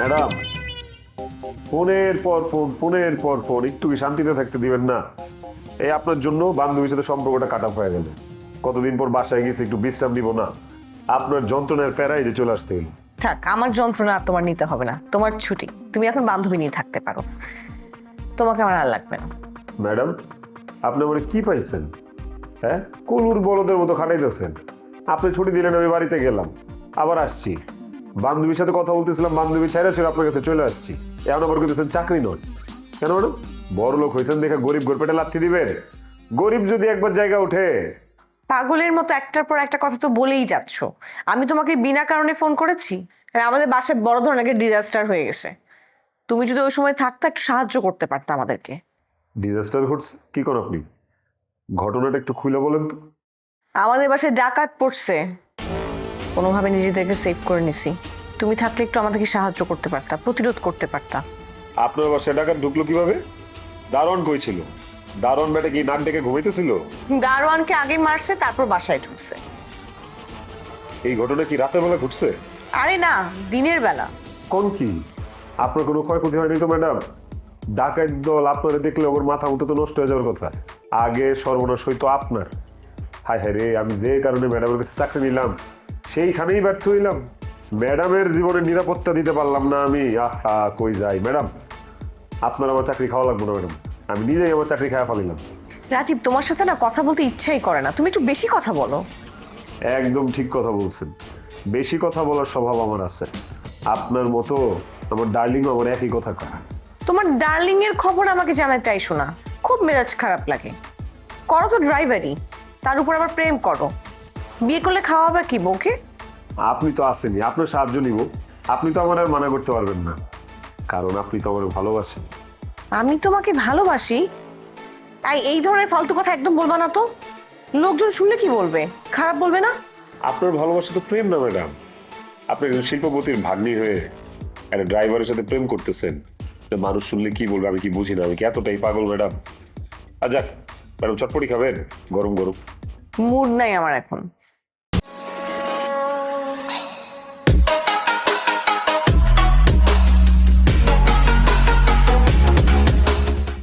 Madam, ফোনের পর phone ফোনের পর ফোন, একটু কি শান্তিতে থাকতে দিবেন না? এই আপনার জন্য বান্ধবীর সাথে সম্পর্কটা কাটা হয়ে গেল। কতদিন পর বাসায় গেছে, একটু বিশ্রাম দিব না? আপনার যন্ত্রণার প্যারাই যে চলে আসতে হলো। থাক, আমার যন্ত্রণা আর তোমার নিতে হবে না। তোমার ছুটি, তুমি এখন বান্ধবী নিয়ে থাকতে পারো। তোমাকে আমার আর লাগবে না। ম্যাডাম, আপনি আমার কি পাইছেন? হ্যাঁ, কলুর বলদের মতো খাটাইতেছেন। আপনি ছুটি দিলেন, আমি বাড়িতে গেলাম, আবার আসছি। বান্ধবীর সাথে কথা বলতেছিলাম, বান্ধবী ছেড়ে ছিল, আপনার কাছে চলে আসছি। এখন আবার করতেছেন চাকরি নয়। কেন ম্যাডাম? বড় লোক হয়েছেন দেখে গরিব ঘরপেটে লাথি দিবেন? গরিব যদি একবার জায়গা উঠে। পাগলের মতো একটার পর একটা কথা তো বলেই যাচ্ছ। আমি তোমাকে বিনা কারণে ফোন করেছি? আর আমাদের বাসায় বড় ধরনের একটা ডিজাস্টার হয়ে গেছে। তুমি যদি ওই সময় থাকতে একটু সাহায্য করতে পারতো আমাদেরকে। ডিজাস্টার ঘটছে কি কোন আপনি? ঘটনাটা একটু খুলে বলেন তো। আমাদের বাসায় ডাকাত পড়ছে, কোনোভাবে নিজেদেরকে সেভ করে নিছি। তুমি থাকলে একটু আমাদেরকে সাহায্য করতে পারতা, প্রতিরোধ করতে পারতা। আপনার বাসায় ডাকাত ঢুকলো কিভাবে? দারোয়ান কই ছিল? দারোয়ান বেটা কি নাক ডেকে ঘুমাইতেছিল? দারোয়ানকে আগে মারছে, তারপর বাসায় ঢুকছে। এই ঘটনা কি রাতের বেলা ঘটছে? আরে না, দিনের বেলা। কোন কি? আপনার কোনো ক্ষয়ক্ষতি হয়নি তো ম্যাডাম? ডাকাত দল আপনারা দেখলে ওর মাথা মতো তো নষ্ট হয়ে যাওয়ার কথা। আগে সর্বনাশ হইতো আপনার। হায় হায় রে, আমি যে কারণে ম্যাডামের কাছে চাকরি নিলাম সেইখানেই ব্যর্থ হইলাম। ম্যাডামের জীবনের নিরাপত্তা দিতে পারলাম না আমি। আহা, কই যাই ম্যাডাম? আপনার আমার চাকরি খাওয়া লাগবে না ম্যাডাম, আমি নিজেই আমার চাকরি খাওয়া ফেলিলাম। রাজীব, তোমার সাথে না কথা বলতে ইচ্ছাই করে না, তুমি একটু বেশি কথা বলো। একদম ঠিক কথা বলছেন, বেশি কথা বলার স্বভাব আমার আছে। আপনার মতো আমার ডার্লিং আমার একই কথা কয়। তোমার ডার্লিং এর খবর আমাকে জানাতে আইসো না, খুব মেজাজ খারাপ লাগে। করো তো ড্রাইভারই, তার উপর আবার প্রেম করো। বিয়ে করলে খাওয়াবে কি বউকে? আপনি তো আসেনি, আপনার সাহায্য নিব। আপনি তো আমার আর মানা করতে পারবেন না, কারণ আপনি তো আমার ভালোবাসেন। আমি তোমাকে ভালোবাসি? তাই এই ধরনের ফালতু কথা একদম বলবা না তো। লোকজন শুনলে কি বলবে? খারাপ বলবে না? আপনার ভালোবাসা তো প্রেম না ম্যাডাম। আপনি একজন শিল্পপতির ভাগ্নি হয়ে একটা ড্রাইভারের সাথে প্রেম করতেছেন, তো মানুষ শুনলে কি বলবে আমি কি বুঝি না? আমি কি এতটাই পাগল ম্যাডাম? যাক ম্যাডাম, চটপটি খাবেন? গরম গরম। মুড নাই আমার এখন।